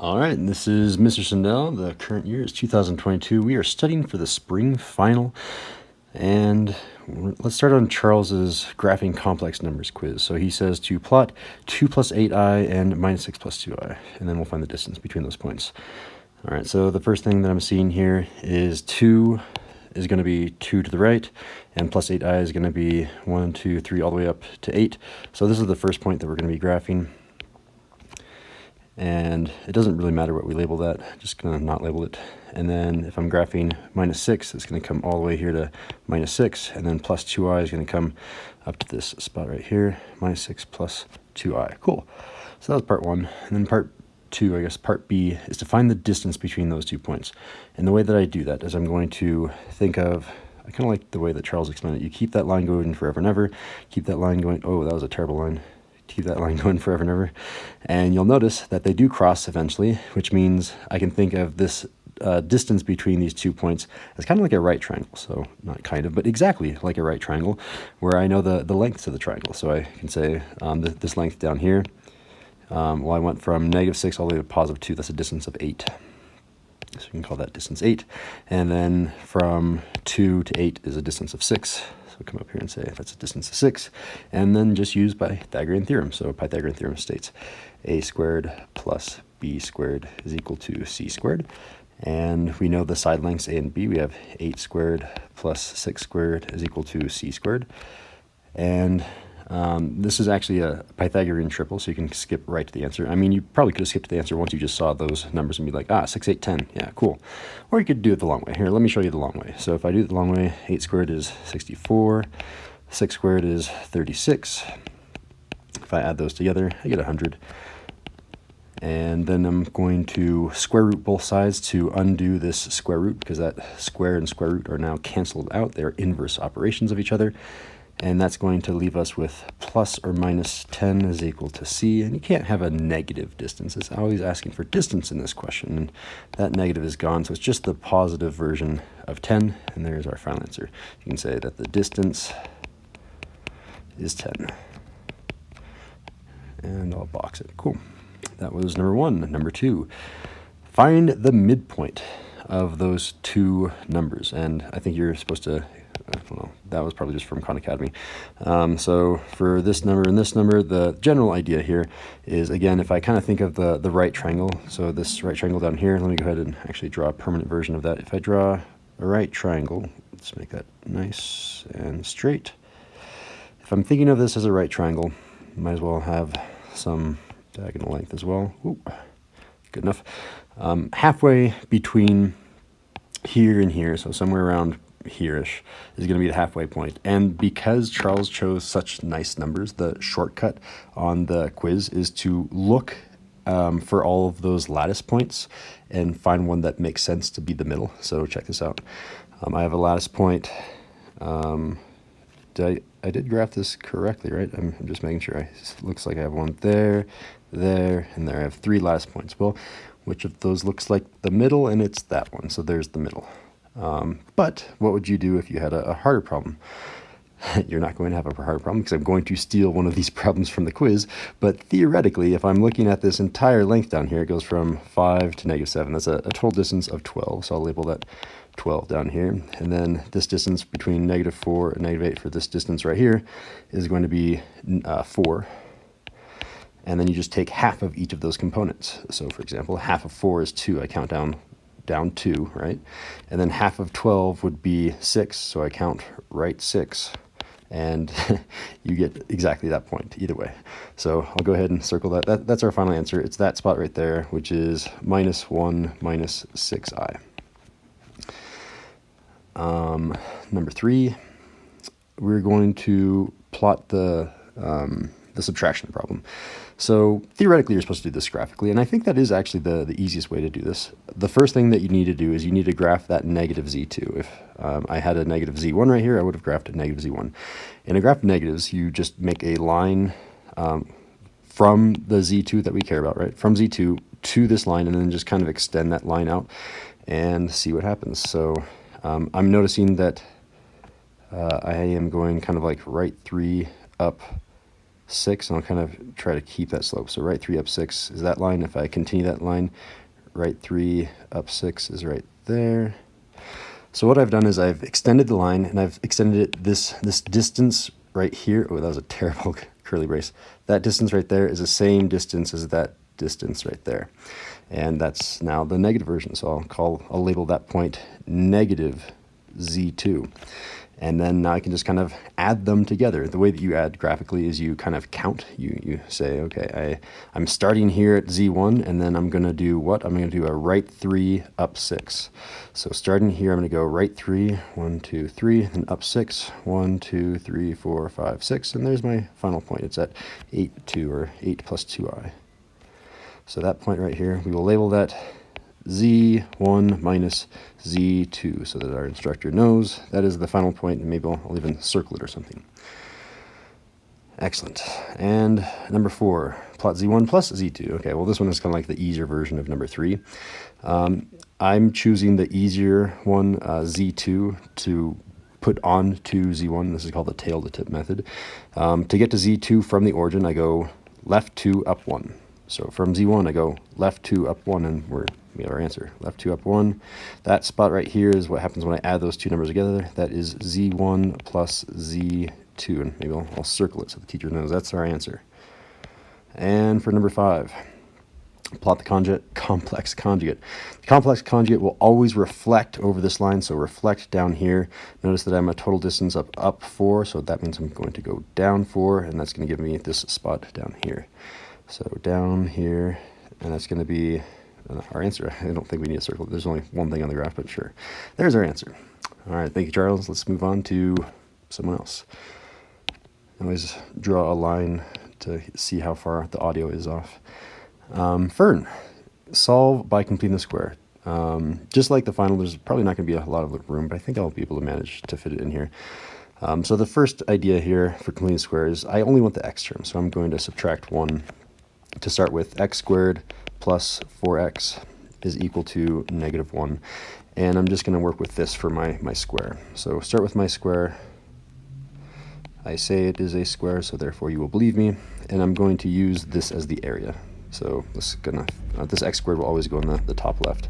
All right, and this is Mr. Sindel. The current year is 2022. We are studying for the spring final, and let's start on Charles's graphing complex numbers quiz. So he says to plot 2 plus 8i and minus 6 plus 2i, and then we'll find the distance between those points. All right, so the first thing that I'm seeing here is 2 is going to be 2 to the right, and plus 8i is going to be 1, 2, 3, all the way up to 8. So this is the first point that we're going to be graphing. And it doesn't really matter what we label that, just going to not label it. And then if I'm graphing minus 6, it's going to come all the way here to minus 6, and then plus 2i is going to come up to this spot right here, minus 6 plus 2i. Cool. So that was part 1. And then part 2, I guess part B, is to find the distance between those 2 points. And the way that I do that is I'm going to think of, I kind of like the way that Charles explained it. You keep that line going forever and ever. Keep that line going, oh, that was a terrible line. Keep that line going forever and ever. And you'll notice that they do cross eventually, which means I can think of this distance between these 2 points as kind of like a right triangle. So not kind of, but exactly like a right triangle, where I know the lengths of the triangle. So I can say this length down here, well, I went from -6 all the way to +2. That's a distance of 8. So we can call that distance 8. And then from 2 to 8 is a distance of 6. So come up here and say that's a distance of 6. And then just use Pythagorean theorem. So Pythagorean theorem states a squared plus b squared is equal to c squared. And we know the side lengths a and b. We have 8 squared plus 6 squared is equal to c squared. And this is actually a Pythagorean triple, so you can skip right to the answer. I mean, you probably could have skipped the answer once you just saw those numbers and be like, 6, 8, 10. Yeah, cool. Or you could do it the long way. Here, let me show you the long way. So if I do it the long way, 8 squared is 64. 6 squared is 36. If I add those together, I get 100. And then I'm going to square root both sides to undo this square root, because that square and square root are now canceled out. They're inverse operations of each other. And that's going to leave us with plus or minus 10 is equal to c. And you can't have a negative distance. It's always asking for distance in this question. And that negative is gone, so it's just the positive version of 10. And there's our final answer. You can say that the distance is 10. And I'll box it. Cool. That was number 1. Number 2, find the midpoint of those 2 numbers. And I think you're supposed to, I don't know, that was probably just from Khan Academy. So for this number and this number, the general idea here is, again, if I kind of think of the right triangle, so this right triangle down here, let me go ahead and actually draw a permanent version of that. If I draw a right triangle, let's make that nice and straight. If I'm thinking of this as a right triangle, might as well have some diagonal length as well. Ooh, good enough. Halfway between here and here, so somewhere around here-ish, is going to be the halfway point. And because Charles chose such nice numbers, the shortcut on the quiz is to look for all of those lattice points and find one that makes sense to be the middle. So check this out. I have a lattice point. I did graph this correctly, right? I'm just making sure. It looks like I have one there, there, and there. I have 3 lattice points. Well, which of those looks like the middle? And it's that one. So there's the middle. But what would you do if you had a harder problem? You're not going to have a harder problem because I'm going to steal one of these problems from the quiz. But theoretically, if I'm looking at this entire length down here, it goes from 5 to -7. That's a total distance of 12. So I'll label that 12 down here. And then this distance between -4 and -8 for this distance right here is going to be 4. And then you just take half of each of those components. So for example, half of 4 is 2. I count down 2, right? And then half of 12 would be 6. So I count right 6. And you get exactly that point either way. So I'll go ahead and circle that. That's our final answer. It's that spot right there, which is -1 minus 6i. Number 3, we're going to plot the subtraction problem. So theoretically, you're supposed to do this graphically, and I think that is actually the easiest way to do this. The first thing that you need to do is you need to graph that -z2. If I had a -z1 right here, I would have graphed a -z1. In a graph of negatives, you just make a line from the z2 that we care about, right? From z2 to this line, and then just kind of extend that line out and see what happens. So I'm noticing that I am going kind of like right 3 up 6, and I'll kind of try to keep that slope. So right 3 up 6 is that line. If I continue that line, right 3 up 6 is right there. So what I've done is I've extended the line, and I've extended it this distance right here. Oh, that was a terrible curly brace. That distance right there is the same distance as that distance right there. And that's now the negative version. So I'll label that point negative Z2. And then now I can just kind of add them together. The way that you add graphically is you kind of count. You say, okay, I'm starting here at Z1, and then I'm going to do what? I'm going to do a right 3 up 6. So starting here, I'm going to go right 3, 1, 2, 3, and up 6, 1, 2, 3, 4, 5, 6. And there's my final point. It's at 8, 2, or 8 plus 2i. So that point right here, we will label that Z1 minus Z2 so that our instructor knows that is the final point, and maybe I'll even circle it or something. Excellent. And number 4, plot Z1 plus Z2. Okay, well, this one is kind of like the easier version of number 3. I'm choosing the easier one, Z2, to put on to Z1. This is called the tail to tip method. To get to Z2 from the origin, I go left 2 up 1. So from Z1, I go left 2 up 1, and we have our answer. Left 2 up 1. That spot right here is what happens when I add those two numbers together. That is Z1 plus Z2. And maybe I'll circle it so the teacher knows that's our answer. And for number 5, plot the complex conjugate. The complex conjugate will always reflect over this line, so reflect down here. Notice that I'm a total distance of up 4, so that means I'm going to go down 4, and that's going to give me this spot down here. So down here, and that's going to be our answer. I don't think we need a circle. There's only one thing on the graph, but sure. There's our answer. All right, thank you, Charles. Let's move on to someone else. Always draw a line to see how far the audio is off. Fern, solve by completing the square. Just like the final, there's probably not going to be a lot of room, but I think I'll be able to manage to fit it in here. So the first idea here for completing the square is I only want the x term, so I'm going to subtract 1 to start with. X squared plus 4x is equal to negative 1. And I'm just going to work with this for my square. So start with my square. I say it is a square, so therefore you will believe me. And I'm going to use this as the area. So this x squared will always go in the top left.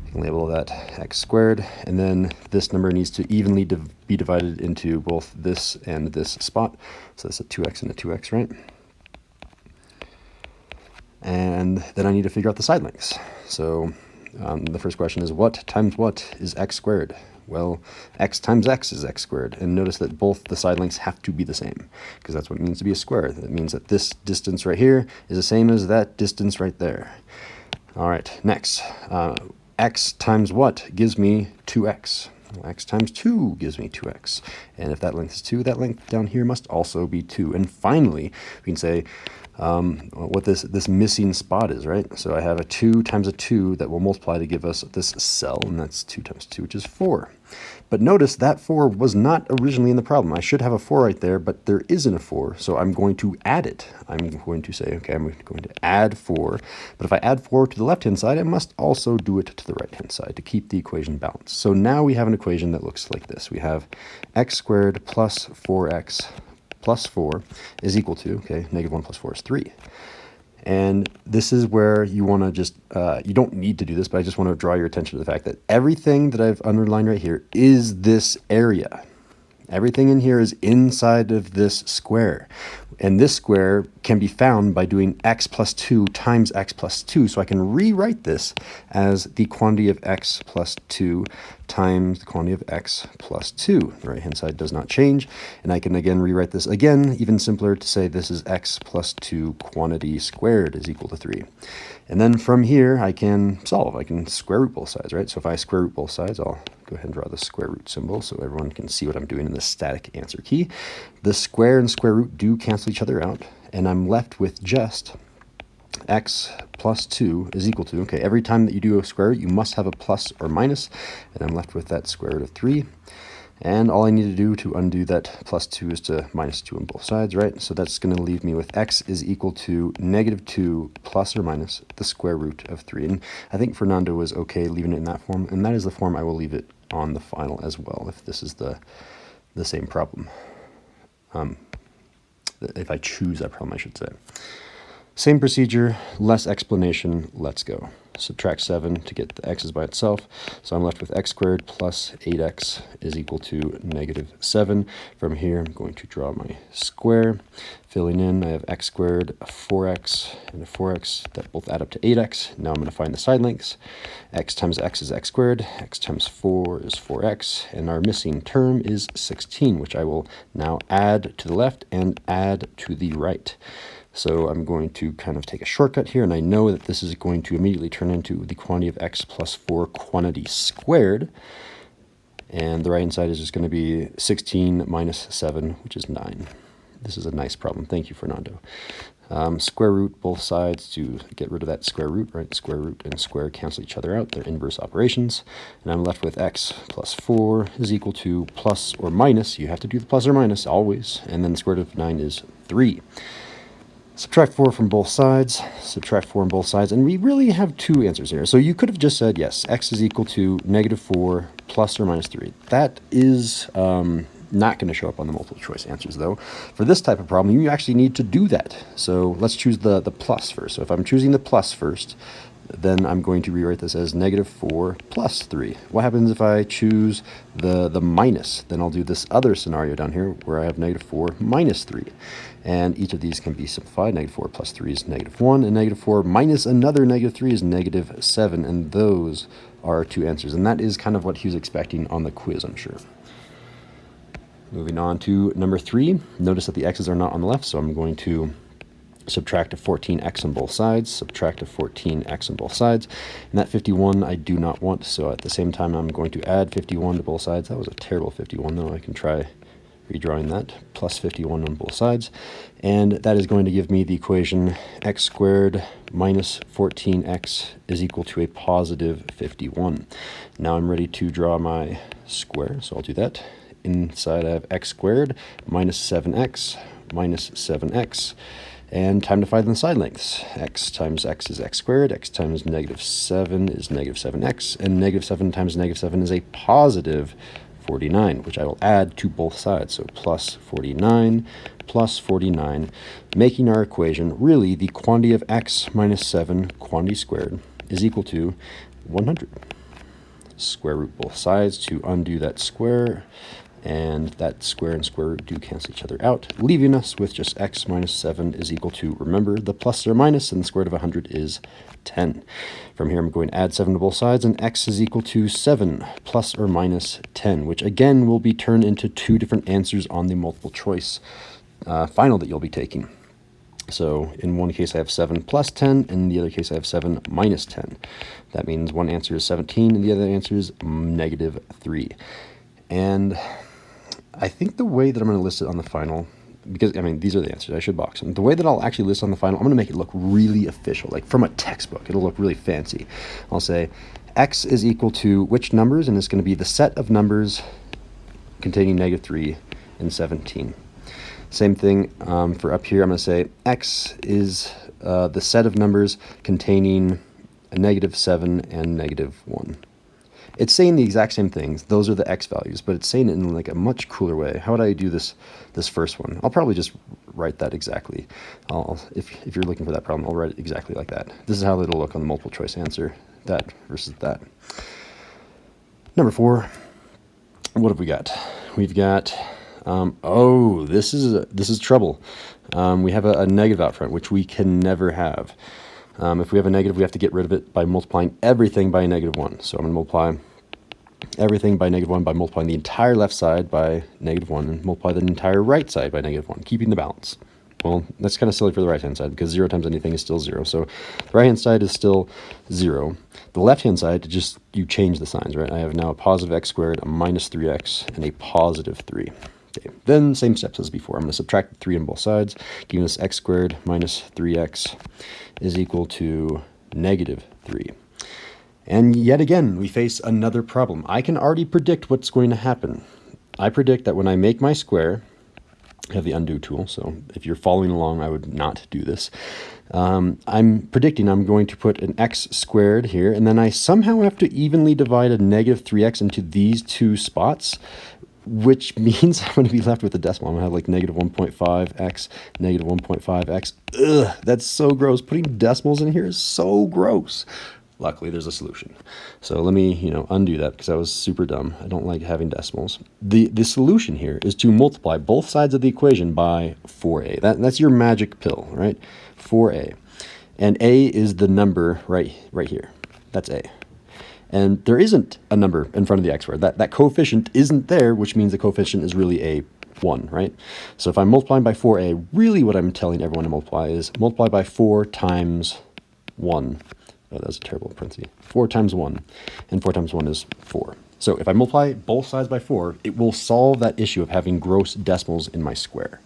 You can label that x squared. And then this number needs to evenly be divided into both this and this spot. So that's a 2x and a 2x, right? And then I need to figure out the side lengths. So the first question is, what times what is x squared? Well, x times x is x squared. And notice that both the side lengths have to be the same, because that's what it means to be a square. That means that this distance right here is the same as that distance right there. All right, next. X times what gives me 2x? Well, x times 2 gives me 2x. And if that length is 2, that length down here must also be 2. And finally, we can say what this missing spot is, right? So I have a 2 times a 2 that will multiply to give us this cell, and that's 2 times 2, which is 4. But notice that 4 was not originally in the problem. I should have a 4 right there, but there isn't a 4, so I'm going to add it. I'm going to say, okay, I'm going to add 4. But if I add 4 to the left-hand side, I must also do it to the right-hand side to keep the equation balanced. So now we have an equation that looks like this. We have x squared plus 4x plus 4 is equal to, okay, negative 1 plus 4 is 3. And this is where you want to just, you don't need to do this, but I just want to draw your attention to the fact that everything that I've underlined right here is this area. Everything in here is inside of this square. And this square can be found by doing x plus 2 times x plus 2. So I can rewrite this as the quantity of x plus 2 times the quantity of x plus 2. The right-hand side does not change. And I can again rewrite this again, even simpler, to say this is x plus 2 quantity squared is equal to 3. And then from here, I can solve. I can square root both sides, right? So if I square root both sides, I'll go ahead and draw the square root symbol so everyone can see what I'm doing in the static answer key. The square and square root do cancel each other out, and I'm left with just x plus 2 is equal to, okay, every time that you do a square root, you must have a plus or minus, and I'm left with that square root of 3. And all I need to do to undo that plus 2 is to minus 2 on both sides, right? So that's going to leave me with x is equal to negative 2 plus or minus the square root of 3. And I think Fernando was okay leaving it in that form, and that is the form I will leave it on the final as well, if this is the same problem. if I choose that problem, I should say. Same procedure, less explanation, let's go. Subtract 7 to get the x's by itself. So I'm left with x squared plus 8x is equal to negative 7. From here, I'm going to draw my square. Filling in, I have x squared, a 4x, and a 4x that both add up to 8x. Now I'm going to find the side lengths. X times x is x squared, x times 4 is 4x, and our missing term is 16, which I will now add to the left and add to the right. So I'm going to kind of take a shortcut here, and I know that this is going to immediately turn into the quantity of x plus 4 quantity squared. And the right-hand side is just going to be 16 minus 7, which is 9. This is a nice problem. Thank you, Fernando. Square root both sides to get rid of that square root, right? Square root and square cancel each other out. They're inverse operations. And I'm left with x plus 4 is equal to plus or minus. You have to do the plus or minus always. And then the square root of 9 is 3. Subtract 4 from both sides, subtract 4 on both sides, and we really have two answers here. So you could have just said, yes, x is equal to negative 4 plus or minus 3. That is not going to show up on the multiple choice answers, though. For this type of problem, you actually need to do that. So let's choose the plus first. So if I'm choosing the plus first, then I'm going to rewrite this as negative 4 plus 3. What happens if I choose the minus? Then I'll do this other scenario down here where I have negative 4 minus 3. And each of these can be simplified. Negative 4 plus 3 is negative 1, and negative 4 minus another negative 3 is negative 7. And those are our two answers. And that is kind of what he was expecting on the quiz, I'm sure. Moving on to number 3. Notice that the x's are not on the left, so I'm going to subtract a 14x on both sides, subtract a 14x on both sides, and that 51 I do not want, so at the same time I'm going to add 51 to both sides. That was a terrible 51, though. I can try redrawing that, plus 51 on both sides, and that is going to give me the equation x squared minus 14x is equal to a positive 51. Now I'm ready to draw my square, so I'll do that. Inside I have x squared minus 7x minus 7x. And time to find the side lengths. X times x is x squared, x times negative 7 is negative 7x, and negative 7 times negative 7 is a positive 49, which I will add to both sides. So plus 49, making our equation really the quantity of x minus 7 quantity squared is equal to 100. Square root both sides to undo that square, and that square and square root do cancel each other out, leaving us with just x minus 7 is equal to, remember, the plus or minus, and the square root of 100 is 10. From here, I'm going to add 7 to both sides, and x is equal to 7 plus or minus 10, which again will be turned into two different answers on the multiple choice final that you'll be taking. So in one case I have 7 plus 10, and in the other case I have 7 minus 10. That means one answer is 17, and the other answer is negative 3. And I think the way that I'm going to list it on the final, because, I mean, these are the answers, I should box them. The way that I'll actually list on the final, I'm going to make it look really official, like from a textbook. It'll look really fancy. I'll say x is equal to which numbers, and it's going to be the set of numbers containing negative 3 and 17. Same thing for up here. I'm going to say x is the set of numbers containing a negative 7 and negative 1. It's saying the exact same things. Those are the x values, but it's saying it in like a much cooler way. How would I do this first one? I'll probably just write that exactly. If you're looking for that problem, I'll write it exactly like that. This is how it'll look on the multiple choice answer, that versus that. Number 4, what have we got? We've got, oh, this is trouble. We have a negative out front, which we can never have. If we have a negative, we have to get rid of it by multiplying everything by a negative 1. So I'm going to multiply everything by negative 1 by multiplying the entire left side by negative 1 and multiply the entire right side by negative 1, keeping the balance. Well, that's kind of silly for the right-hand side because 0 times anything is still 0. So the right-hand side is still 0. The left-hand side, just you change the signs, right? I have now a positive x squared, a minus 3x, and a positive 3. Okay. Then same steps as before. I'm going to subtract 3 on both sides, giving us x squared minus 3x is equal to negative 3. And yet again, we face another problem. I can already predict what's going to happen. I predict that when I make my square, I have the undo tool, so if you're following along, I would not do this. I'm predicting I'm going to put an x squared here, and then I somehow have to evenly divide a negative 3x into these two spots. which means I'm going to be left with a decimal. I'm going to have like negative 1.5x, negative 1.5x. Ugh, that's so gross. Putting decimals in here is so gross. Luckily, there's a solution. So let me, undo that because that was super dumb. I don't like having decimals. The solution here is to multiply both sides of the equation by 4a. That's your magic pill, right? 4a. And a is the number right here. That's a. And there isn't a number in front of the x squared. That coefficient isn't there, which means the coefficient is really a 1, right? So if I'm multiplying by 4a, really what I'm telling everyone to multiply is multiply by 4 times 1. Oh, that's a terrible parenthesis. 4 times 1. And 4 times 1 is 4. So if I multiply both sides by 4, it will solve that issue of having gross decimals in my square.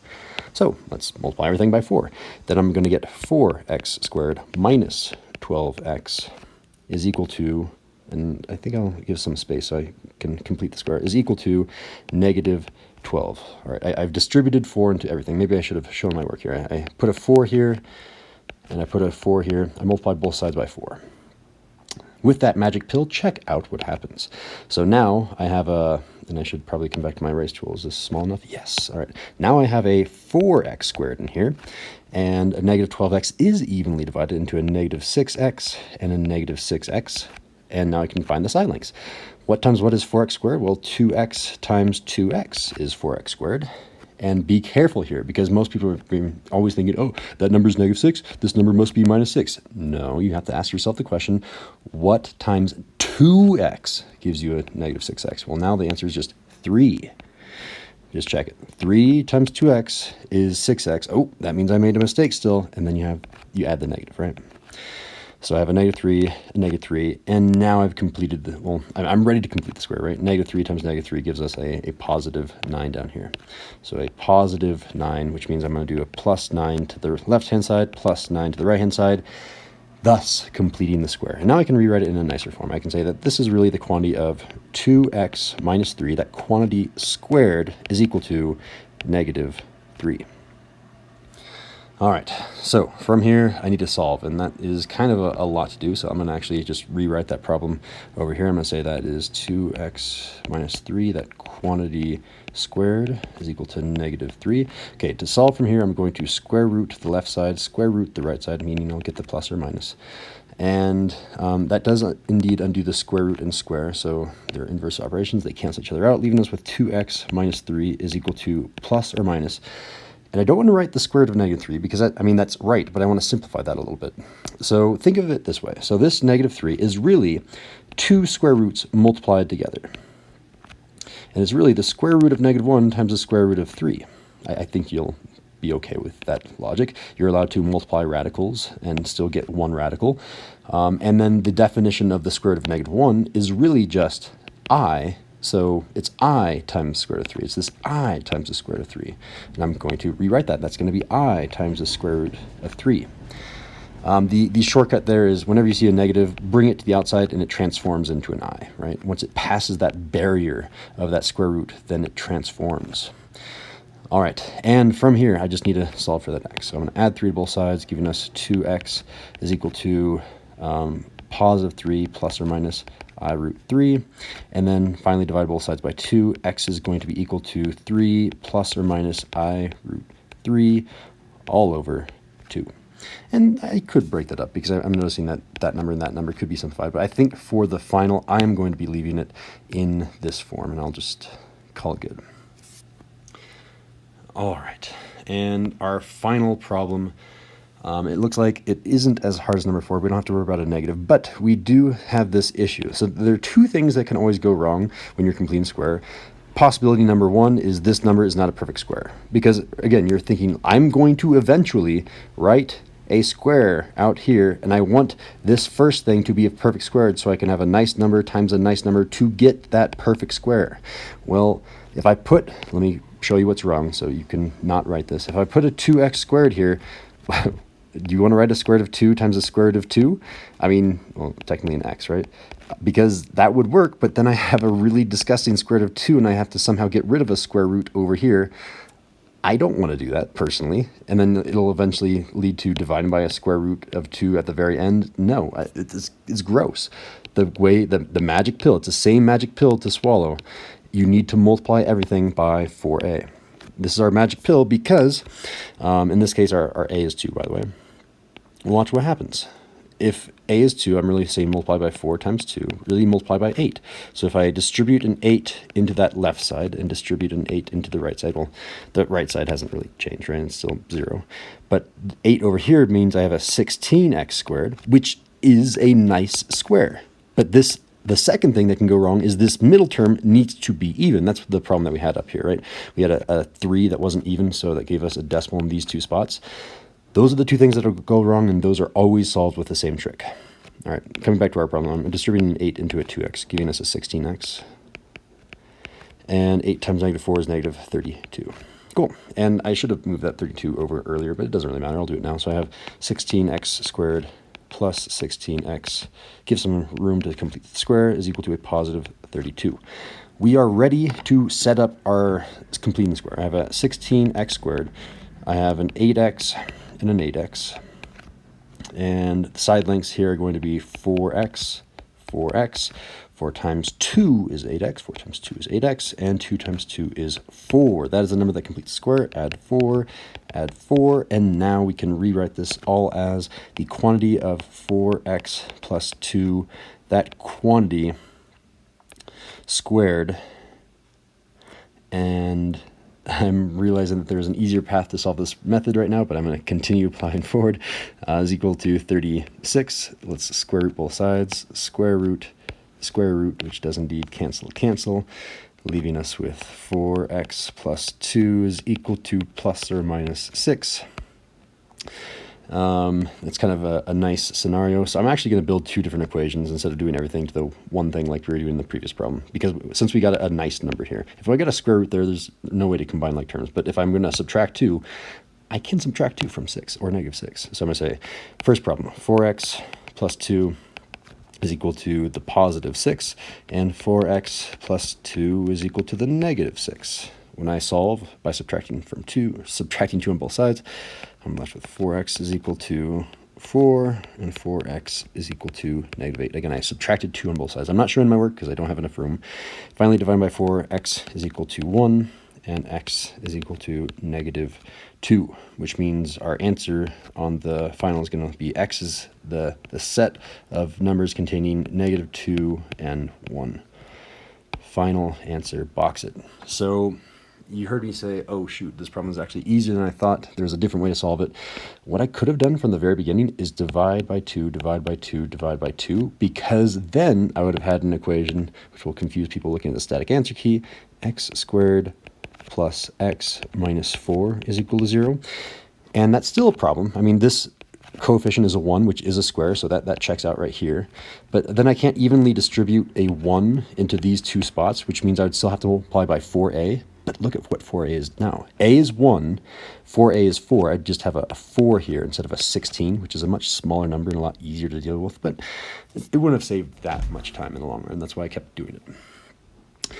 So let's multiply everything by 4. Then I'm going to get 4x squared minus 12x is equal to, and I think I'll give some space so I can complete the square, is equal to negative 12. All right, I've distributed 4 into everything. Maybe I should have shown my work here. I put a 4 here, and I put a 4 here. I multiplied both sides by 4. With that magic pill, check out what happens. So now I have a, and I should probably come back to my erase tool. Is this small enough? Yes. All right. Now I have a 4x squared in here, and a negative 12x is evenly divided into a negative 6x and a negative 6x. And now I can find the side lengths. What times what is 4x squared? Well, 2x times 2x is 4x squared. And be careful here, because most people are always thinking, oh, that number is negative 6. This number must be minus 6. No, you have to ask yourself the question, what times 2x gives you a negative 6x? Well, now the answer is just 3. Just check it. 3 times 2x is 6x. Oh, that means I made a mistake still. And then you add the negative, right? So I have a negative 3, a negative 3, and now I've completed the, well, I'm ready to complete the square, right? Negative 3 times negative 3 gives us a positive 9 down here. So a positive 9, which means I'm going to do a plus 9 to the left-hand side, plus 9 to the right-hand side, thus completing the square. And now I can rewrite it in a nicer form. I can say that this is really the quantity of 2x minus 3. That quantity squared is equal to negative 3. All right, so from here, I need to solve, and that is kind of a lot to do, so I'm going to actually just rewrite that problem over here. I'm going to say that is 2x minus 3, that quantity squared is equal to negative 3. Okay, to solve from here, I'm going to square root the left side, square root the right side, meaning I'll get the plus or minus. And that does indeed undo the square root and square, so they're inverse operations. They cancel each other out, leaving us with 2x minus 3 is equal to plus or minus. And I don't want to write the square root of negative 3 because, that's right, but I want to simplify that a little bit. So think of it this way. So this negative 3 is really 2 square roots multiplied together. And it's really the square root of negative 1 times the square root of 3. I think you'll be okay with that logic. You're allowed to multiply radicals and still get one radical. And then the definition of the square root of negative 1 is really just I. So it's I times the square root of 3. It's this I times the square root of 3. And I'm going to rewrite that. That's going to be I times the square root of 3. The shortcut there is whenever you see a negative, bring it to the outside and it transforms into an I, right? Once it passes that barrier of that square root, then it transforms. All right, and from here, I just need to solve for that x. So I'm going to add 3 to both sides, giving us 2x is equal to positive 3 plus or minus I root 3. And then finally divide both sides by 2. X is going to be equal to 3 plus or minus I root 3 all over 2. And I could break that up because I'm noticing that that number and that number could be simplified. But I think for the final, I am going to be leaving it in this form, and I'll just call it good. All right, and our final problem, it looks like it isn't as hard as number 4. We don't have to worry about a negative, but we do have this issue. So there are 2 things that can always go wrong when you're completing square. Possibility number 1 is this number is not a perfect square. Because, again, you're thinking, I'm going to eventually write a square out here, and I want this first thing to be a perfect squared so I can have a nice number times a nice number to get that perfect square. Well, if I put, let me show you what's wrong so you can not write this. If I put a 2x squared here, do you want to write a square root of 2 times the square root of 2? I mean, well, technically an x, right? Because that would work, but then I have a really disgusting square root of 2 and I have to somehow get rid of a square root over here. I don't want to do that personally, and then it'll eventually lead to dividing by a square root of 2 at the very end. No, it's gross. The way, the magic pill, it's the same magic pill to swallow. you need to multiply everything by 4a. This is our magic pill because, in this case, our a is 2, by the way. Watch what happens. If a is 2, I'm really saying multiply by 4 times 2, really multiply by 8. So if I distribute an 8 into that left side and distribute an 8 into the right side, well, the right side hasn't really changed, right? It's still 0. But 8 over here means I have a 16x squared, which is a nice square. But the second thing that can go wrong is this middle term needs to be even. That's the problem that we had up here, right? We had a 3 that wasn't even, so that gave us a decimal in these two spots. Those are the two things that will go wrong, and those are always solved with the same trick. All right, coming back to our problem, I'm distributing an 8 into a 2x, giving us a 16x. And 8 times negative 4 is negative 32. Cool. And I should have moved that 32 over earlier, but it doesn't really matter. I'll do it now. So I have 16x squared plus 16x, give some room to complete the square, is equal to a positive 32. We are ready to set up our completing the square. I have a 16x squared. I have an 8x and an 8x. And the side lengths here are going to be 4x, 4x. 4 times 2 is 8x, 4 times 2 is 8x, and 2 times 2 is 4. That is the number that completes the square. Add 4, and now we can rewrite this all as the quantity of 4x plus 2, that quantity squared. And I'm realizing that there's an easier path to solve this method right now, but I'm going to continue applying forward, is equal to 36. Let's square root both sides, square root, which does indeed cancel, leaving us with 4x plus 2 is equal to plus or minus 6. It's kind of a nice scenario. So I'm actually going to build two different equations instead of doing everything to the one thing like we were doing in the previous problem. Because since we got a nice number here, if I got a square root there, there's no way to combine like terms. But if I'm going to subtract 2, I can subtract 2 from 6 or negative 6. So I'm going to say, first problem, 4x plus 2 is equal to the positive 6, and 4x plus 2 is equal to the negative 6. When I solve by subtracting 2 on both sides, I'm left with 4x is equal to 4, and 4x is equal to negative 8. Again, I subtracted 2 on both sides. I'm not showing my work because I don't have enough room. Finally, dividing by 4, x is equal to 1, and x is equal to negative 2, which means our answer on the final is going to be x is the set of numbers containing negative 2 and 1. Final answer, box it. So you heard me say, oh shoot, this problem is actually easier than I thought. There's a different way to solve it. What I could have done from the very beginning is divide by 2, divide by 2, divide by 2, because then I would have had an equation, which will confuse people looking at the static answer key, x squared plus x minus 4 is equal to 0. And that's still a problem. I mean, this coefficient is a 1, which is a square, so that checks out right here. But then I can't evenly distribute a 1 into these two spots, which means I would still have to multiply by 4a. But look at what 4a is now. A is 1, 4a is 4. I'd just have a 4 here instead of a 16, which is a much smaller number and a lot easier to deal with. But it wouldn't have saved that much time in the long run. That's why I kept doing it.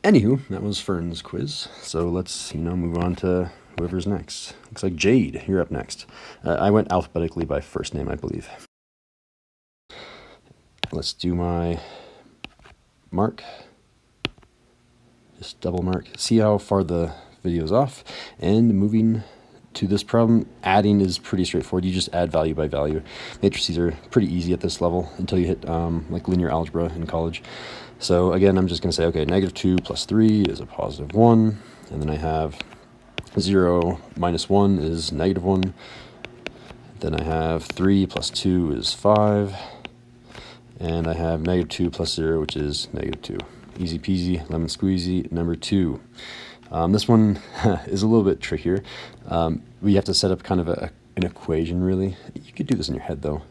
Anywho, that was Fern's quiz. So let's, move on to whoever's next. Looks like Jade, you're up next. I went alphabetically by first name, I believe. Let's do my mark. Just double mark. See how far the video's off. And moving to this problem, adding is pretty straightforward. You just add value by value. Matrices are pretty easy at this level until you hit like linear algebra in college. So again, I'm just going to say, okay, negative 2 plus 3 is a positive 1. And then I have 0 minus 1 is negative 1. Then I have 3 plus 2 is 5. And I have negative 2 plus 0, which is negative 2. Easy peasy, lemon squeezy, number 2. This one is a little bit trickier. We have to set up kind of an equation, really. You could do this in your head, though.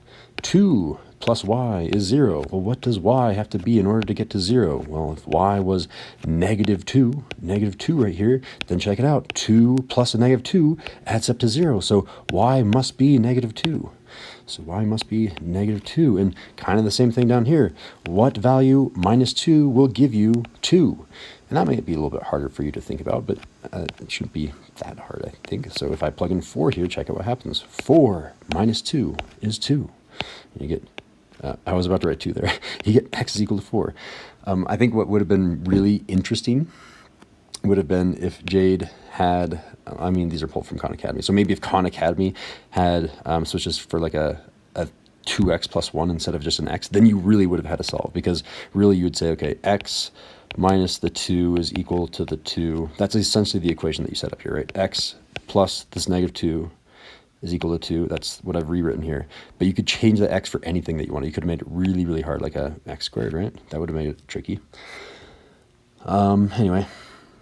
2 plus y is 0. Well, what does y have to be in order to get to 0? Well, if y was negative 2 right here, then check it out. 2 plus a negative 2 adds up to 0. So y must be negative 2. So y must be negative 2. And kind of the same thing down here. What value minus 2 will give you 2? And that might be a little bit harder for you to think about, but it shouldn't be that hard, I think. So if I plug in 4 here, check out what happens. 4 minus 2 is 2. And you get I was about to write 2 there. You get x is equal to 4. I think what would have been really interesting would have been if Jade had, I mean, these are pulled from Khan Academy. So maybe if Khan Academy had switches for like a 2x plus 1 instead of just an x, then you really would have had to solve, because really you would say, okay, x minus the 2 is equal to the 2. That's essentially the equation that you set up here, right? X plus this negative 2 is equal to 2. That's what I've rewritten here. But you could change the x for anything that you wanted. You could have made it really, really hard, like a x squared, right? That would have made it tricky. Anyway,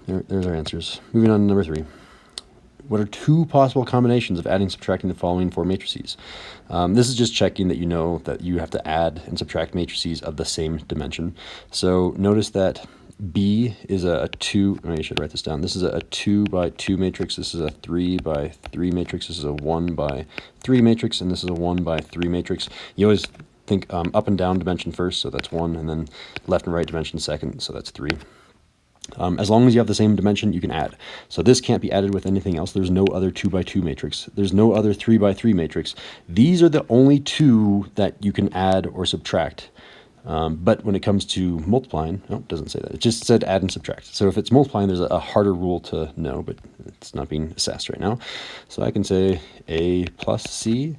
there's our answers. Moving on to number 3. What are 2 possible combinations of adding and subtracting the following 4 matrices? This is just checking that you know that you have to add and subtract matrices of the same dimension. So notice that B is a 2, I should write this down. This is a 2 by 2 matrix. This is a 3 by 3 matrix. This is a 1 by 3 matrix. And this is a 1 by 3 matrix. You always think up and down dimension first, so that's 1, and then left and right dimension second, so that's 3. As long as you have the same dimension, you can add. So this can't be added with anything else. There's no other 2 by 2 matrix. There's no other 3 by 3 matrix. These are the only 2 that you can add or subtract. But when it comes to multiplying, no, it doesn't say that. It just said add and subtract. So if it's multiplying, there's a harder rule to know, but it's not being assessed right now. So I can say A plus C.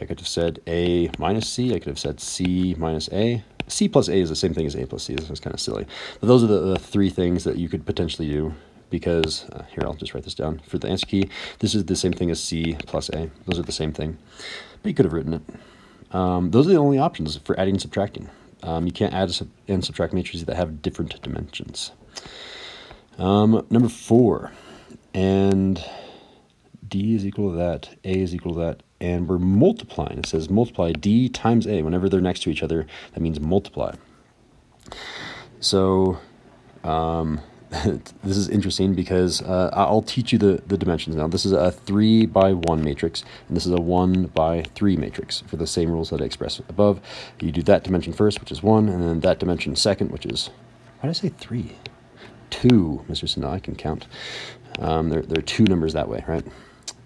I could have said A minus C. I could have said C minus A. C plus A is the same thing as A plus C. This is kind of silly. But those are the 3 things that you could potentially do, because, here, I'll just write this down. For the answer key, this is the same thing as C plus A. Those are the same thing. But you could have written it. Those are the only options for adding and subtracting. You can't add and subtract matrices that have different dimensions. Number 4, and D is equal to that, A is equal to that, and we're multiplying. It says multiply D times A. Whenever they're next to each other, that means multiply. So this is interesting because I'll teach you the dimensions now. This is a 3 by 1 matrix, and this is a 1 by 3 matrix for the same rules that I expressed above. You do that dimension first, which is 1, and then that dimension second, which is, why did I say 3? 2, Mr. Sinha, I can count. There are 2 numbers that way, right?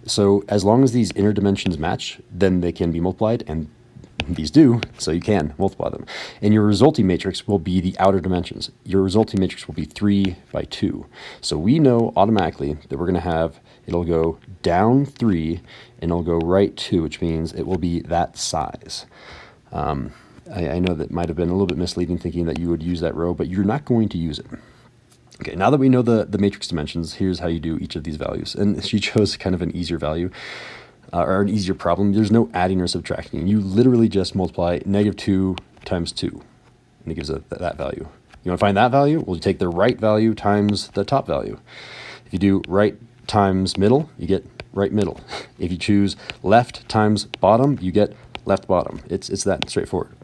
So as long as these inner dimensions match, then they can be multiplied, and these do, so you can multiply them. And your resulting matrix will be the outer dimensions. Your resulting matrix will be 3 by 2. So we know automatically that we're going to have, it'll go down 3, and it'll go right 2, which means it will be that size. I know that might have been a little bit misleading thinking that you would use that row, but you're not going to use it. Okay, now that we know the matrix dimensions, here's how you do each of these values. And she chose kind of an easier value, or an easier problem. There's no adding or subtracting. You literally just multiply -2 times 2, and it gives that value. You want to find that value? Well, you take the right value times the top value. If you do right times middle, you get right middle. If you choose left times bottom, you get left bottom. It's that straightforward.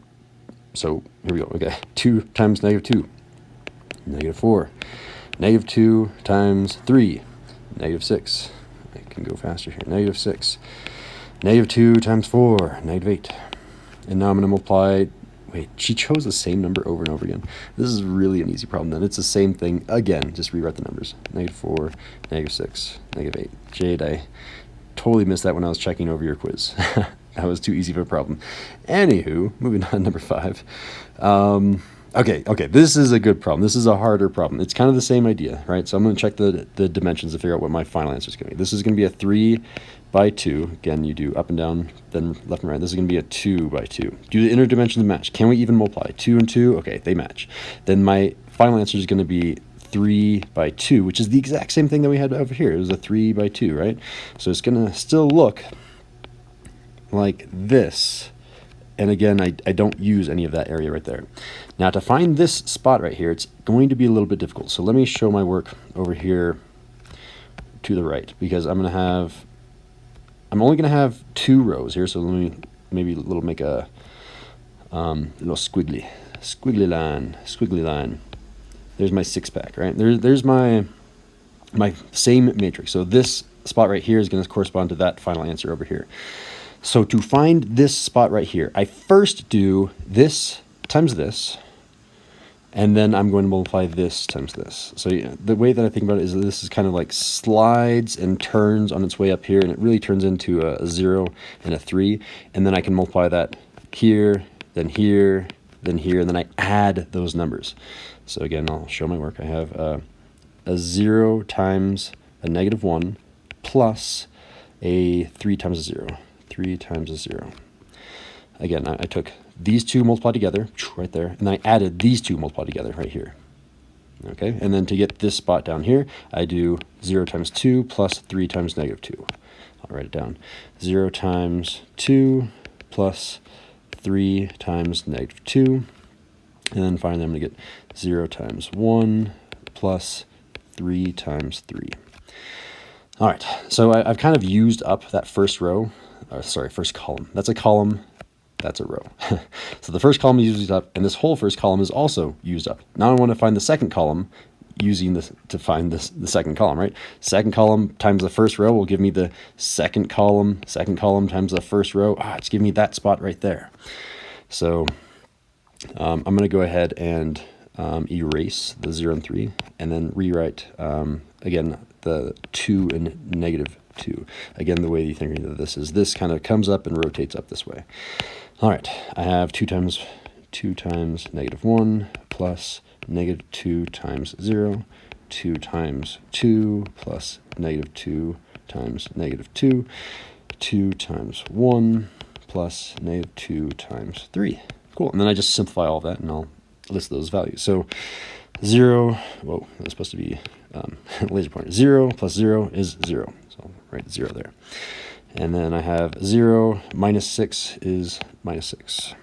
So here we go. Okay, 2 times -2, -4. -2 times 3, -6. I can go faster here. -6. -2 times 4, -8. And now I'm going to multiply. Wait, she chose the same number over and over again. This is really an easy problem then. It's the same thing again. Just rewrite the numbers. -4, -6, -8. Jade, I totally missed that when I was checking over your quiz. That was too easy of a problem. Anywho, moving on to number 5. Okay, this is a good problem. This is a harder problem. It's kind of the same idea, right? So I'm going to check the dimensions to figure out what my final answer is going to be. This is going to be a 3 by 2. Again, you do up and down, then left and right. This is going to be a 2 by 2. Do the inner dimensions match? Can we even multiply? 2 and 2? Okay, they match. Then my final answer is going to be 3 by 2, which is the exact same thing that we had over here. It was a 3 by 2, right? So it's going to still look like this. And again, I don't use any of that area right there. Now to find this spot right here, it's going to be a little bit difficult. So let me show my work over here to the right, because I'm only going to have 2 rows here. So let me make a little squiggly line. There's my 6-pack, right? There's my same matrix. So this spot right here is going to correspond to that final answer over here. So to find this spot right here, I first do this times this, and then I'm going to multiply this times this. So the way that I think about it is that this is kind of like slides and turns on its way up here, and it really turns into a 0 and a 3, and then I can multiply that here then here, then here, and then I add those numbers. So again, I'll show my work. I have a 0 times a -1 plus a 3 times a 0. 3 times a 0. Again, I took these two multiplied together, right there, and then I added these two multiplied together right here. Okay, and then to get this spot down here, I do 0 times 2 plus 3 times -2. I'll write it down. 0 times 2 plus 3 times -2. And then finally, I'm going to get 0 times 1 plus 3 times 3. All right, so I've kind of used up that first row, or sorry, first column. That's a column, that's a row. So the first column is used up, and this whole first column is also used up. Now I want to find the second column using this to find the second column, right? Second column times the first row will give me the second column times the first row. It's giving me that spot right there. So I'm going to go ahead and erase the 0 and 3, and then rewrite, again, the 2 and -2. Again, the way you think of this is this kind of comes up and rotates up this way. All right, I have 2 times -1 plus -2 times 0, 2 times 2 plus -2 times -2, 2 times 1 plus -2 times 3. Cool, and then I just simplify all that, and I'll list those values. So 0, whoa, that's supposed to be laser pointer. 0 plus 0 is 0, so I'll write 0 there. And then I have 0 minus 6 is -6.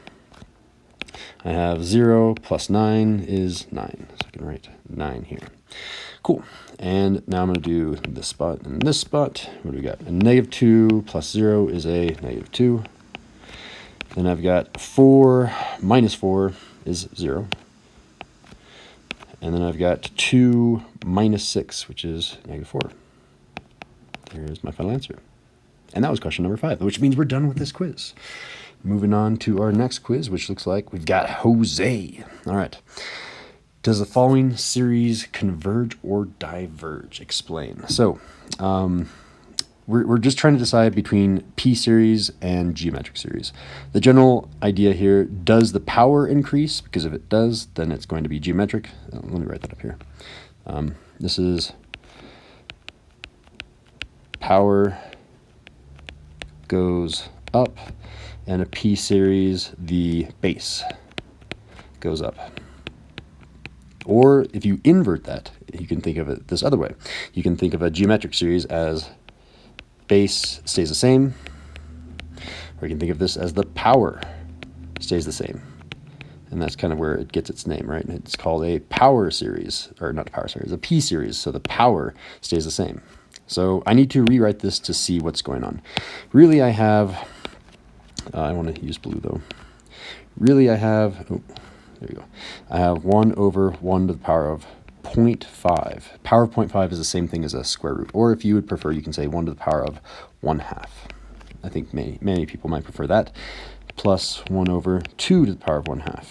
I have 0 plus 9 is 9, so I can write 9 here. Cool, and now I'm going to do this spot and this spot. What do we got? A -2 plus 0 is a -2. Then I've got 4 minus 4 is 0. And then I've got 2 minus 6, which is -4. There's my final answer. And that was question number 5, which means we're done with this quiz. Moving on to our next quiz, which looks like we've got Jose. All right. Does the following series converge or diverge? Explain. So we're just trying to decide between P series and geometric series. The general idea here, does the power increase? Because if it does, then it's going to be geometric. Let me write that up here. This is power goes up, and a P series, the base goes up. Or if you invert that, you can think of it this other way. You can think of a geometric series as base stays the same, or you can think of this as the power stays the same. And that's kind of where it gets its name, right? It's called a power series, or not a power series, a P series, so the power stays the same. So I need to rewrite this to see what's going on. Really, I have, I want to use blue though. Really, I have, oh, there you go. I have 1 over 1 to the power of 0.5. Power of 0.5 is the same thing as a square root. Or if you would prefer, you can say 1 to the power of 1/2. I think many people might prefer that. Plus 1 over 2 to the power of 1/2.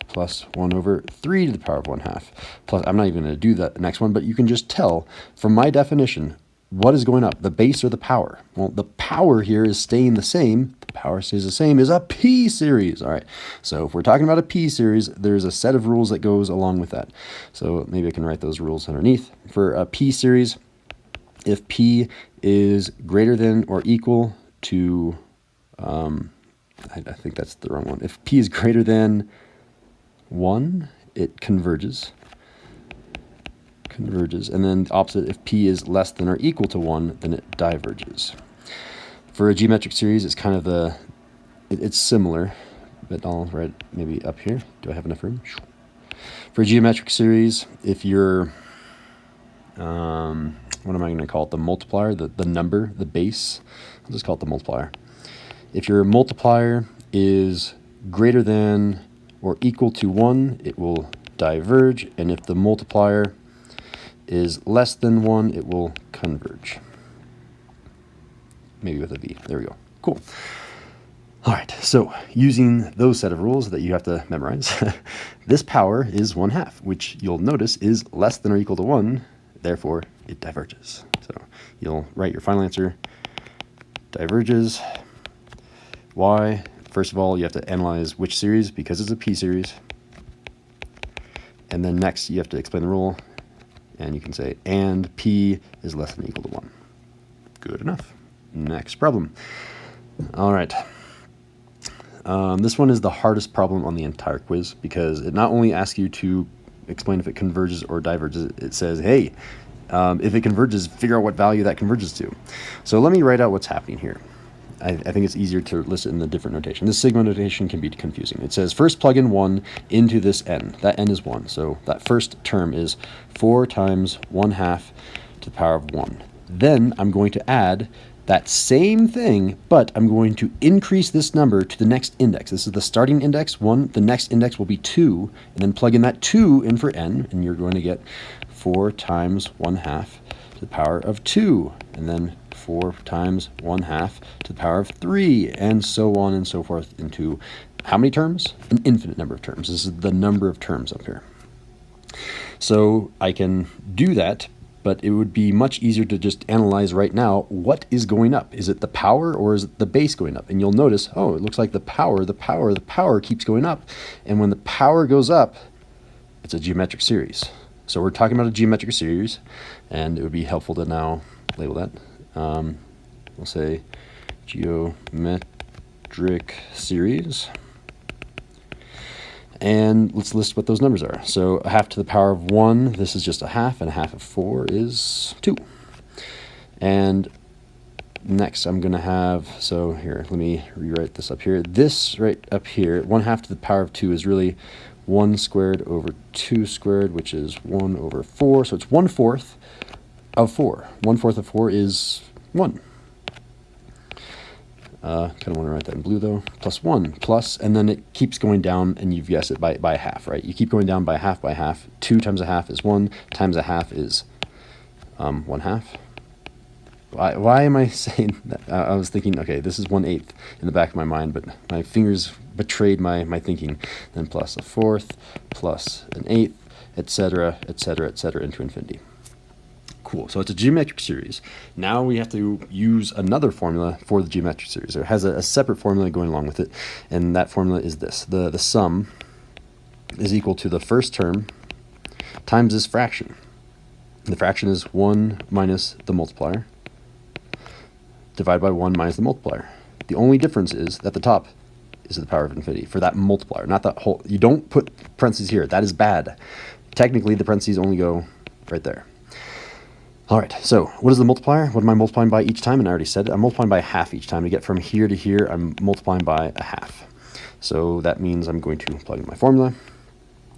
Plus 1 over 3 to the power of 1/2. Plus, I'm not even going to do that next one, but you can just tell from my definition what is going up, the base or the power. Well, the power here is staying the same. The power stays the same is a P series. All right, so if we're talking about a P series, there's a set of rules that goes along with that. So maybe I can write those rules underneath. For a P series, if P is greater than or equal to, I think that's the wrong one. If P is greater than 1, it converges. And then the opposite, if P is less than or equal to 1, then it diverges. For a geometric series, it's kind of it's similar, but I'll write maybe up here. Do I have enough room? For a geometric series, if you're, what am I going to call it? The multiplier, the number, the base. I'll just call it the multiplier. If your multiplier is greater than or equal to 1, it will diverge. And if the multiplier is less than 1, it will converge. Maybe with a V. There we go. Cool. All right, so using those set of rules that you have to memorize, this power is 1/2, which you'll notice is less than or equal to 1, therefore it diverges. So you'll write your final answer, diverges. Why? First of all, you have to analyze which series because it's a p series. And then next, you have to explain the rule. And you can say, and p is less than or equal to 1. Good enough. Next problem. All right. This one is the hardest problem on the entire quiz because it not only asks you to explain if it converges or diverges, it says, hey, if it converges, figure out what value that converges to. So let me write out what's happening here. I think it's easier to list it in the different notation. This sigma notation can be confusing. It says first plug in 1 into this n. That n is 1. So that first term is 4 times 1/2 to the power of 1. Then I'm going to add that same thing, but I'm going to increase this number to the next index. This is the starting index, 1. The next index will be 2. And then plug in that 2 in for n, and you're going to get 4 times 1/2 to the power of 2. And then 4 times 1/2 to the power of 3, and so on and so forth into how many terms? An infinite number of terms. This is the number of terms up here. So I can do that, but it would be much easier to just analyze right now what is going up. Is it the power or is it the base going up? And you'll notice, oh, it looks like the power keeps going up. And when the power goes up, it's a geometric series. So we're talking about a geometric series, and it would be helpful to now label that. We'll say geometric series. And let's list what those numbers are. So 1/2 to the power of 1, this is just 1/2, and 1/2 of 4 is 2. And next I'm going to have, so here, let me rewrite this up here. This right up here, 1/2 to the power of 2 is really 1 squared over 2 squared, which is 1 over 4. So it's 1/4 of 4. 1/4 of 4 is 1. Kind of want to write that in blue though. Plus 1, plus, and then it keeps going down, and you've guessed it by half, right? You keep going down by half by half. 2 times 1/2 is 1, times 1/2 is 1/2. Why am I saying that? I was thinking, okay, this is 1/8 in the back of my mind, but my fingers betrayed my thinking. Then plus 1/4, plus 1/8, etc., etc., etc., into infinity. Cool. So it's a geometric series. Now we have to use another formula for the geometric series. It has a separate formula going along with it, and that formula is this. The sum is equal to the first term times this fraction. The fraction is 1 minus the multiplier divided by 1 minus the multiplier. The only difference is that the top is to the power of infinity for that multiplier, not that whole. You don't put parentheses here. That is bad. Technically, the parentheses only go right there. All right, so what is the multiplier? What am I multiplying by each time? And I already said it. I'm multiplying by 1/2 each time. To get from here to here, I'm multiplying by 1/2. So that means I'm going to plug in my formula.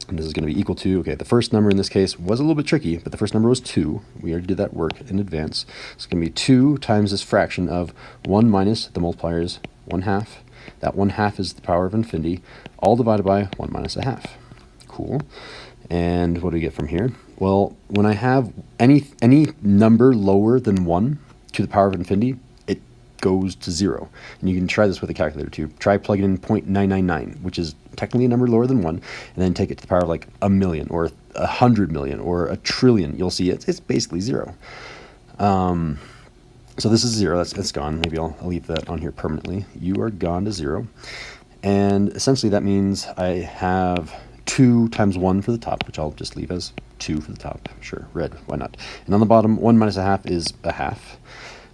And this is going to be equal to, okay, the first number in this case was a little bit tricky, but the first number was 2. We already did that work in advance. It's going to be 2 times this fraction of 1 minus, the multiplier is 1/2. That 1/2 is the power of infinity, all divided by 1 minus 1/2. Cool. And what do we get from here? Well, when I have any number lower than 1 to the power of infinity, it goes to 0. And you can try this with a calculator too. Try plugging in 0.999, which is technically a number lower than 1, and then take it to the power of like 1,000,000 or 100,000,000 or 1,000,000,000,000. You'll see it's basically 0. So this is 0. It's gone. Maybe I'll leave that on here permanently. You are gone to 0. And essentially that means I have 2 times 1 for the top, which I'll just leave as 2 for the top. Sure, red, why not? And on the bottom, 1 minus 1/2 is 1/2.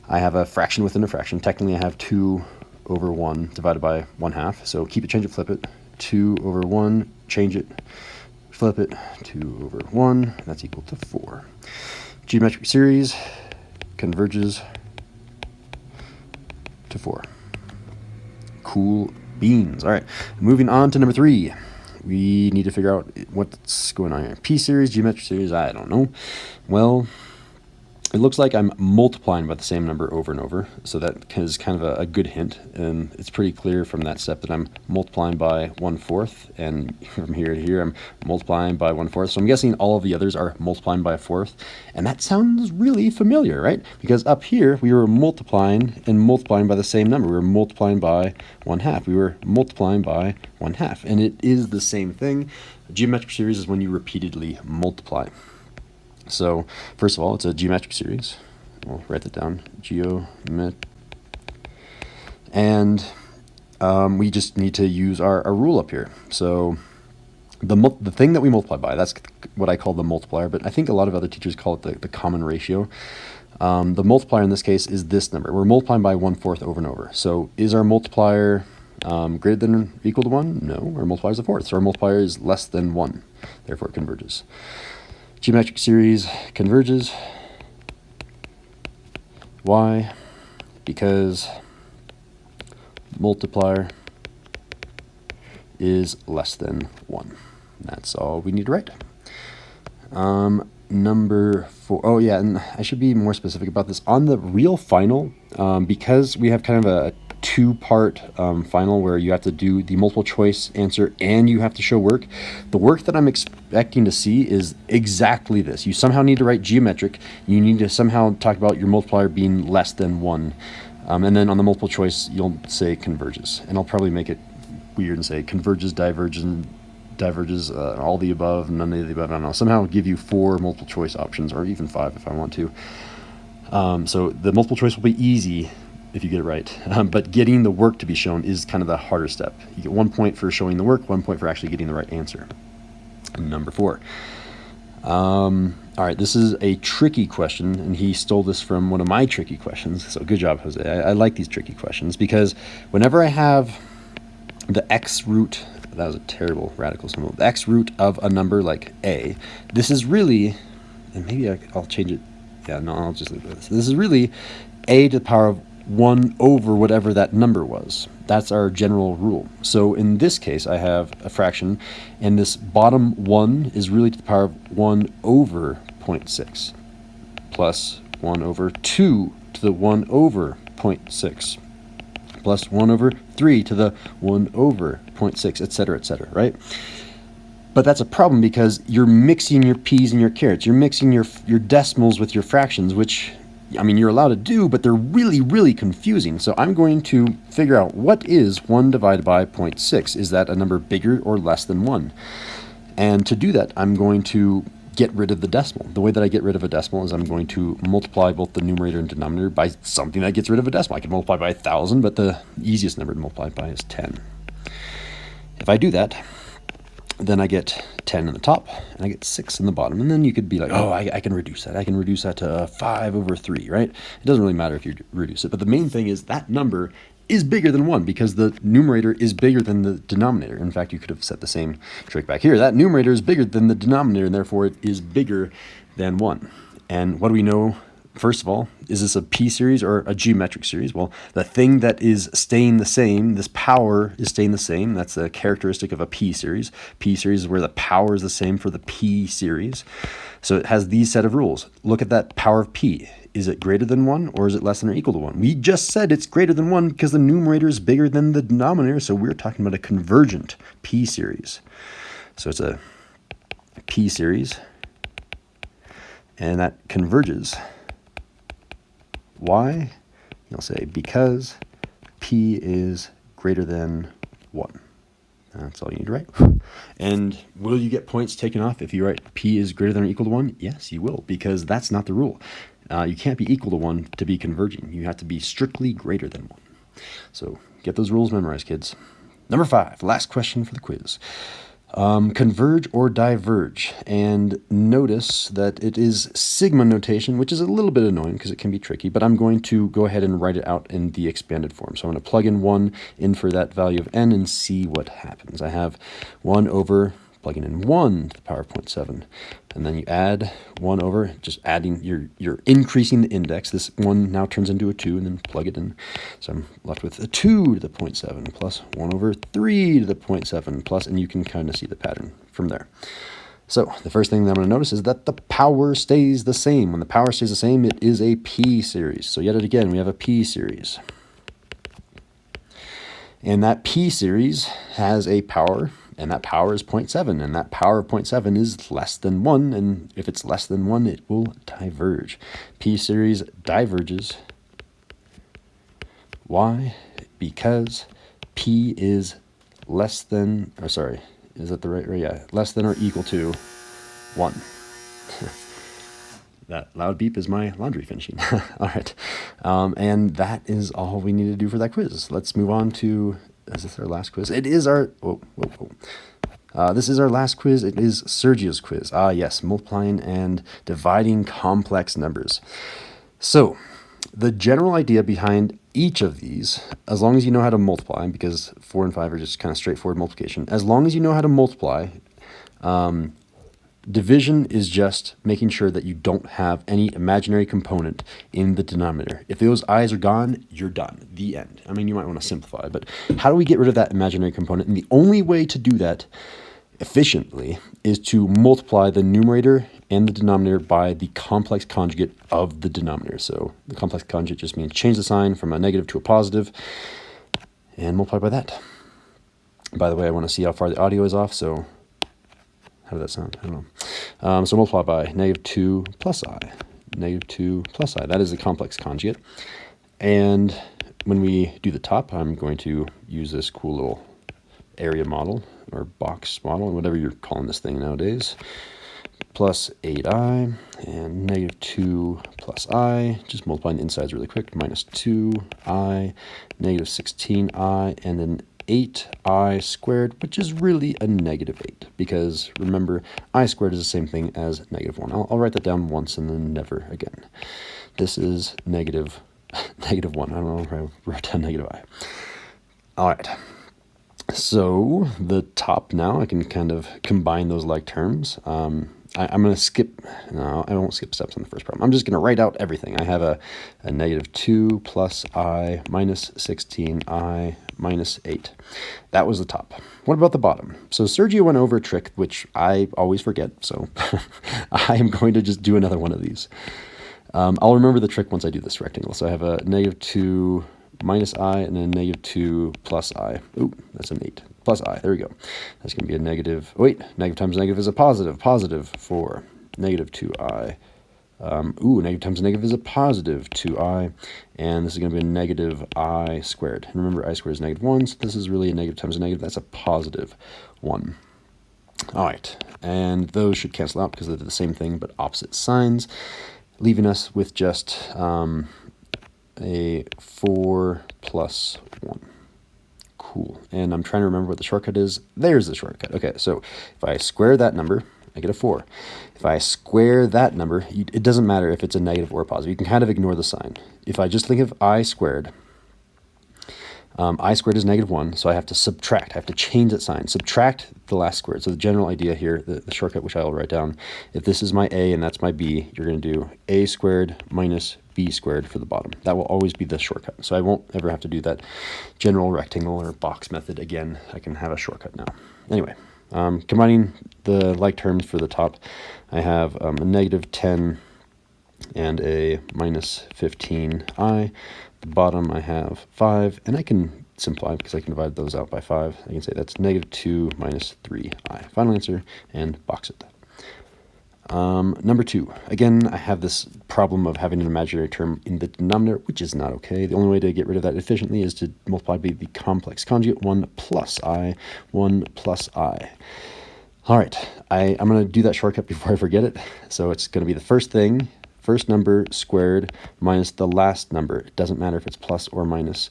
I have a fraction within a fraction. Technically, I have 2 over 1 divided by 1/2. So keep it, change it, flip it. 2 over 1, change it, flip it. 2 over 1, that's equal to 4. Geometric series converges to 4. Cool beans. All right, moving on to number 3. We need to figure out what's going on here. P series, geometric series, I don't know. Well, it looks like I'm multiplying by the same number over and over, so that is kind of a good hint, and it's pretty clear from that step that I'm multiplying by 1/4, and from here to here I'm multiplying by 1/4, so I'm guessing all of the others are multiplying by 1/4, and that sounds really familiar, right? Because up here we were multiplying and multiplying by the same number. We were multiplying by 1/2. We were multiplying by 1/2, and it is the same thing. A geometric series is when you repeatedly multiply. So first of all, it's a geometric series. We'll write that down. And we just need to use our rule up here. So the thing that we multiply by, that's what I call the multiplier, but I think a lot of other teachers call it the common ratio. The multiplier in this case is this number. We're multiplying by 1/4 over and over. So is our multiplier greater than or equal to 1? No, our multiplier is a fourth. So our multiplier is less than 1. Therefore, it converges. Geometric series converges. Why? Because multiplier is less than 1. That's all we need to write. Number 4. Oh yeah, and I should be more specific about this. On the real final, because we have kind of a two-part final where you have to do the multiple choice answer and you have to show work, the work that I'm expecting to see is exactly this. You somehow need to write geometric. You need to somehow talk about your multiplier being less than 1. And then on the multiple choice, you'll say converges. And I'll probably make it weird and say converges, diverges, all the above, none of the above. I don't know. Somehow give you 4 multiple choice options, or even 5 if I want to. So the multiple choice will be easy if you get it right. But getting the work to be shown is kind of the harder step. You get 1 point for showing the work, 1 point for actually getting the right answer. Number 4. All right, this is a tricky question, and he stole this from one of my tricky questions. So good job, Jose. I like these tricky questions because whenever I have the x root, that was a terrible radical symbol, the x root of a number like a, this is really, and maybe I'll change it. Yeah, no, I'll just leave it with this. This is really a to the power of 1 over whatever that number was. That's our general rule. So in this case, I have a fraction, and this bottom 1 is really to the power of 1 over 0.6, plus 1 over 2 to the 1 over 0.6, plus 1 over 3 to the 1 over 0.6, etc., right? But that's a problem because you're mixing your peas and your carrots. You're mixing your decimals with your fractions, which, I mean, you're allowed to do, but they're really, really confusing. So I'm going to figure out what is 1 divided by 0.6. Is that a number bigger or less than 1? And to do that, I'm going to get rid of the decimal. The way that I get rid of a decimal is I'm going to multiply both the numerator and denominator by something that gets rid of a decimal. I can multiply by 1,000, but the easiest number to multiply by is 10. If I do that, then I get 10 in the top, and I get 6 in the bottom. And then you could be like, oh, I can reduce that. I can reduce that to 5 over 3, right? It doesn't really matter if you reduce it. But the main thing is that number is bigger than 1 because the numerator is bigger than the denominator. In fact, you could have set the same trick back here. That numerator is bigger than the denominator, and therefore it is bigger than 1. And what do we know? First of all, is this a p-series or a geometric series? Well, the thing that is staying the same, this power is staying the same. That's a characteristic of a p-series. P-series is where the power is the same for the p-series. So it has these set of rules. Look at that power of p. Is it greater than 1 or is it less than or equal to 1? We just said it's greater than 1 because the numerator is bigger than the denominator. So we're talking about a convergent p-series. So it's a p-series, and that converges. Why? You'll say because p is greater than 1. That's all you need to write. And will you get points taken off if you write p is greater than or equal to 1? Yes, you will, because that's not the rule. You can't be equal to 1 to be converging. You have to be strictly greater than 1. So get those rules memorized, kids. Number 5, last question for the quiz. Converge or diverge, and notice that it is sigma notation, which is a little bit annoying because it can be tricky, but I'm going to go ahead and write it out in the expanded form. So I'm going to plug in 1 in for that value of n and see what happens. I have 1 over, plugging in 1 to the power of 0.7, and then you add 1 over, just adding, you're increasing the index. This 1 now turns into a 2, and then plug it in. So I'm left with a 2 to the 0.7 plus 1 over 3 to the 0.7 plus, and you can kind of see the pattern from there. So the first thing that I'm going to notice is that the power stays the same. When the power stays the same, it is a p-series. So yet again, we have a p-series. And that p-series has a power, and that power is 0.7, and that power of 0.7 is less than 1, and if it's less than 1, it will diverge. P-series diverges. Why? Because p is less than, or sorry, is that the right, yeah, less than or equal to 1. That loud beep is my laundry finishing. All right. And that is all we need to do for that quiz. Let's move on to Is this our last quiz? It is our, this is our last quiz. It is Sergio's quiz. Ah, yes, multiplying and dividing complex numbers. So, the general idea behind each of these, as long as you know how to multiply, because 4 and 5 are just kind of straightforward multiplication, as long as you know how to multiply, division is just making sure that you don't have any imaginary component in the denominator. If those i's are gone, you're done. The end. I mean, you might want to simplify, but how do we get rid of that imaginary component? And the only way to do that efficiently is to multiply the numerator and the denominator by the complex conjugate of the denominator. So the complex conjugate just means change the sign from a negative to a positive and multiply by that. By the way, I want to see how far the audio is off, so how did that sound? I don't know. So multiply by -2 plus I. -2 plus I. That is the complex conjugate. And when we do the top, I'm going to use this cool little area model or box model, whatever you're calling this thing nowadays. Plus 8i and -2 plus I. Just multiplying the insides really quick. Minus 2i, -16i, and then 8i squared, which is really a -8, because remember, I squared is the same thing as -1. I'll write that down once and then never again. This is negative 1. I don't know if I wrote down -I. All right. So the top now, I can kind of combine those like terms. I'm going to skip, no, I won't skip steps on the first problem. I'm just going to write out everything. I have a -2 plus I minus 16i minus 8. That was the top. What about the bottom? So Sergio went over a trick, which I always forget, so I am going to just do another one of these. I'll remember the trick once I do this rectangle. So I have a -2 minus I and then -2 plus I. Ooh, that's an 8. Plus I, there we go. That's going to be a negative, negative times negative is a positive for -2i. Negative times negative is a positive 2i, and this is going to be a negative I squared. And remember, I squared is -1, so this is really a negative times a negative. That's a positive 1. All right, and those should cancel out because they're the same thing but opposite signs, leaving us with just a 4 plus 1. Cool. And I'm trying to remember what the shortcut is. There's the shortcut. Okay, so if I square that number, I get a 4. If I square that number, it doesn't matter if it's a negative or a positive. You can kind of ignore the sign. If I just think of I squared is -1, so I have to subtract. I have to change that sign. Subtract the last squared. So the general idea here, the shortcut, which I will write down, if this is my A and that's my B, you're going to do A squared minus B squared for the bottom. That will always be the shortcut. So I won't ever have to do that general rectangle or box method again. I can have a shortcut now. Anyway, combining the like terms for the top, I have a -10 and a minus 15i. The bottom I have 5, and I can simplify because I can divide those out by 5. I can say that's -2 minus 3i. Final answer, and box it. Number 2. Again, I have this problem of having an imaginary term in the denominator, which is not okay. The only way to get rid of that efficiently is to multiply by the complex conjugate, 1 plus I, 1 plus I. All right, I'm going to do that shortcut before I forget it. So it's going to be the first number squared minus the last number. It doesn't matter if it's plus or minus.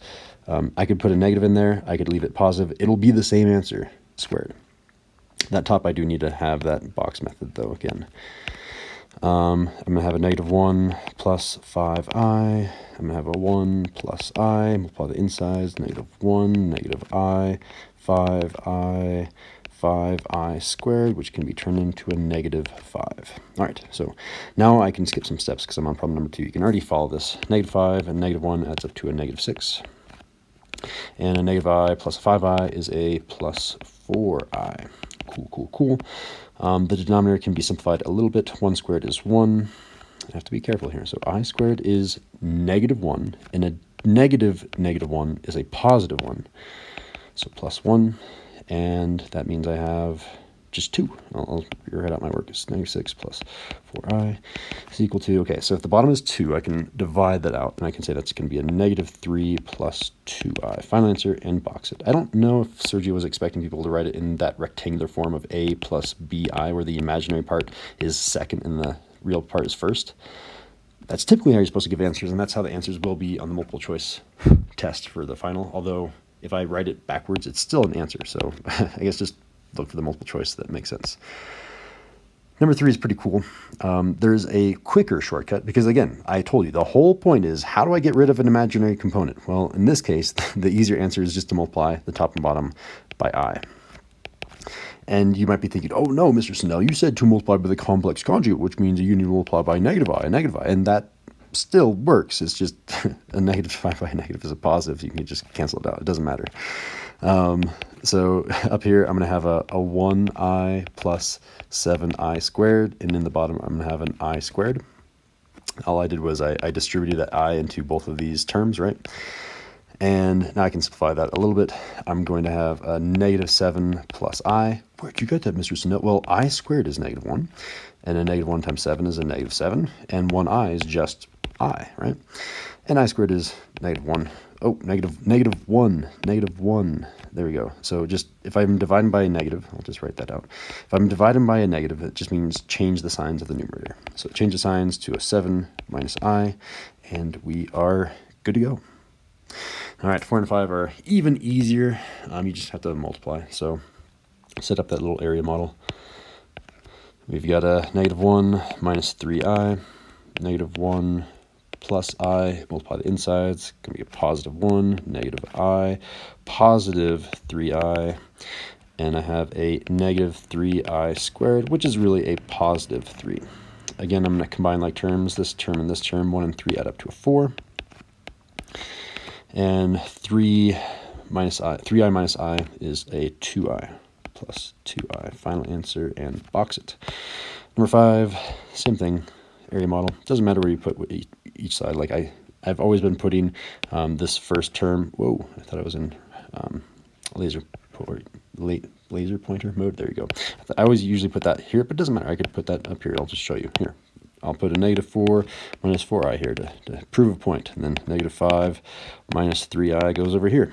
I could put a negative in there. I could leave it positive. It'll be the same answer, squared. That top, I do need to have that box method, though, again. I'm going to have a -1 plus 5i. I'm going to have a 1 plus I. Multiply the insides. -1, -I, 5i, 5i squared, which can be turned into a -5. All right, so now I can skip some steps because I'm on problem number 2. You can already follow this. -5 and -1 adds up to a -6. And a -I plus a 5i is a plus 4i. Cool. The denominator can be simplified a little bit. 1 squared is 1. I have to be careful here. So I squared is -1, and a -1 is a positive 1. So plus 1. And that means I have just 2. I'll write out my work. It's -6 plus 4i is equal to, okay, so if the bottom is 2, I can divide that out, and I can say that's going to be a -3 plus 2i. Final answer, and box it. I don't know if Sergio was expecting people to write it in that rectangular form of a plus bi, where the imaginary part is second and the real part is first. That's typically how you're supposed to give answers, and that's how the answers will be on the multiple choice test for the final, although if I write it backwards, it's still an answer. So I guess just look for the multiple choice that makes sense. Number 3 is pretty cool. There's a quicker shortcut because, again, I told you the whole point is how do I get rid of an imaginary component? Well, in this case, the easier answer is just to multiply the top and bottom by I. And you might be thinking, oh no, Mr. Snell, you said to multiply by the complex conjugate, which means you need to multiply by negative I, and that still works. It's just a negative divided by a negative is a positive. You can just cancel it out. It doesn't matter. So up here, I'm going to have a 1i plus 7i squared, and in the bottom, I'm going to have an I squared. All I did was I distributed that I into both of these terms, right? And now I can simplify that a little bit. I'm going to have a negative 7 plus I. Where'd you get that, Mr. Snell? Well, I squared is negative 1, and a negative 1 times 7 is a negative 7, and 1i is just I, right? And I squared is negative 1. Oh, negative 1. There we go. So just if I'm dividing by a negative, I'll just write that out. If I'm dividing by a negative, it just means change the signs of the numerator. So change the signs to a 7 minus I, and we are good to go. All right, 4 and 5 are even easier. You just have to multiply. So set up that little area model. We've got a negative 1 minus 3i, negative 1 plus I, multiply the insides, going to be a positive 1, negative I, positive 3i, and I have a negative 3i squared, which is really a positive 3. Again, I'm going to combine like terms, this term and this term, 1 and 3 add up to a 4. And 3i minus I is a 2i plus 2i. Final answer and box it. Number 5, same thing, area model. Doesn't matter where you put each side. Like I've always been putting this first term. Whoa, I thought I was in laser pointer mode. There you go. I always usually put that here, but it doesn't matter. I could put that up here. I'll just show you here. I'll put a negative 4 minus 4i here to prove a point. And then negative 5 minus 3i goes over here.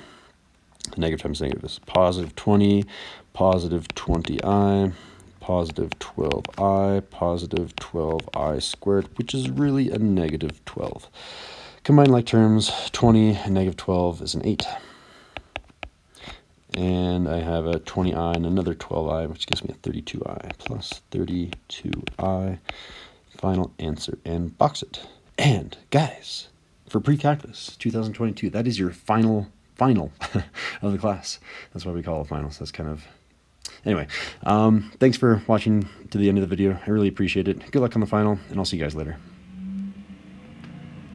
Negative times negative is positive 20, positive 20i, positive 12i, positive 12i squared, which is really a negative 12. Combine like terms, 20 and negative 12 is an 8. And I have a 20i and another 12i, which gives me a 32i plus 32i. Final answer and box it. And guys, for Precalculus 2022, that is your final of the class. That's why we call it finals. That's kind of, anyway, thanks for watching to the end of the video. I really appreciate it. Good luck on the final, and I'll see you guys later.